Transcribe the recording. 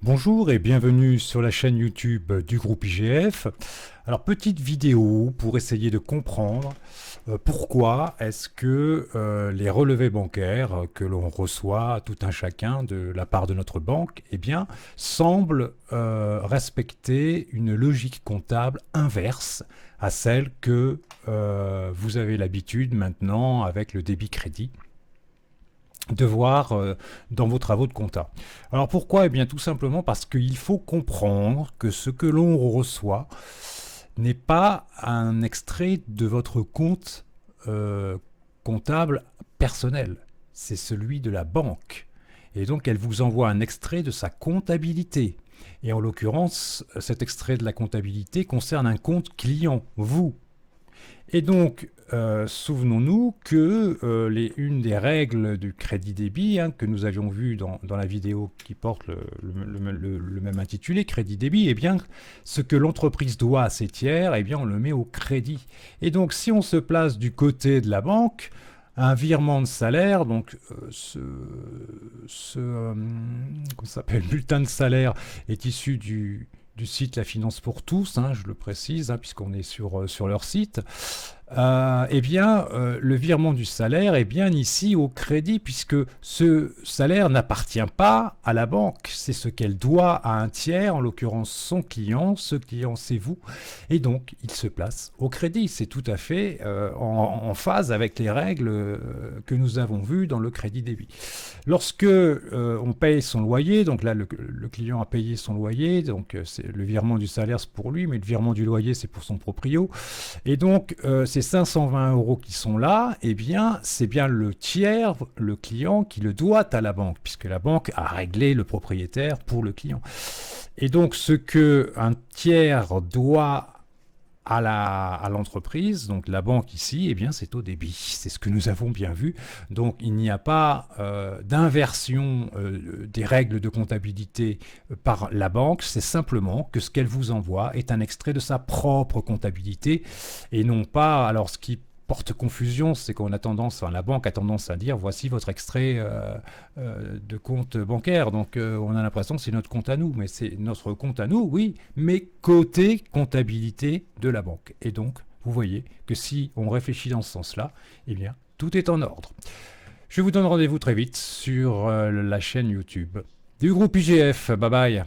Bonjour et bienvenue sur la chaîne YouTube du groupe IGF. Alors petite vidéo pour essayer de comprendre pourquoi est-ce que les relevés bancaires que l'on reçoit tout un chacun de la part de notre banque semblent respecter une logique comptable inverse à celle que vous avez l'habitude maintenant avec le débit crédit de voir dans vos travaux de compta. Alors pourquoi? Eh bien tout simplement parce qu'il faut comprendre que ce que l'on reçoit n'est pas un extrait de votre compte comptable personnel, c'est celui de la banque. Et donc elle vous envoie un extrait de sa comptabilité. Et en l'occurrence, cet extrait de la comptabilité concerne un compte client, vous. Et donc, souvenons-nous que une des règles du crédit débit, que nous avions vu dans la vidéo qui porte le même intitulé, crédit débit, ce que l'entreprise doit à ses tiers, on le met au crédit. Et donc, si on se place du côté de la banque, un virement de salaire, donc comment ça s'appelle, bulletin de salaire est issu du site La Finance pour tous, je le précise, puisqu'on est sur leur site. Le virement du salaire est bien ici au crédit, puisque ce salaire n'appartient pas à la banque, c'est ce qu'elle doit à un tiers, en l'occurrence son client, ce client c'est vous, et donc il se place au crédit. C'est tout à fait en phase avec les règles que nous avons vues dans le crédit débit. Lorsque on paye son loyer, donc là le client a payé son loyer, donc le virement du salaire c'est pour lui, mais le virement du loyer c'est pour son proprio, et donc ces 520 € qui sont là, c'est bien le tiers, le client, qui le doit à la banque, puisque la banque a réglé le propriétaire pour le client. Et donc, ce que un tiers doit à l'entreprise, donc la banque ici, c'est au débit. C'est ce que nous avons bien vu. Donc il n'y a pas d'inversion des règles de comptabilité par la banque, c'est simplement que ce qu'elle vous envoie est un extrait de sa propre comptabilité et non pas, alors ce qui porte confusion, c'est qu'on a tendance, la banque a tendance à dire voici votre extrait de compte bancaire. Donc on a l'impression que c'est notre compte à nous, mais c'est notre compte à nous, oui, mais côté comptabilité de la banque. Et donc vous voyez que si on réfléchit dans ce sens-là, tout est en ordre. Je vous donne rendez-vous très vite sur la chaîne YouTube du groupe IGF. Bye bye.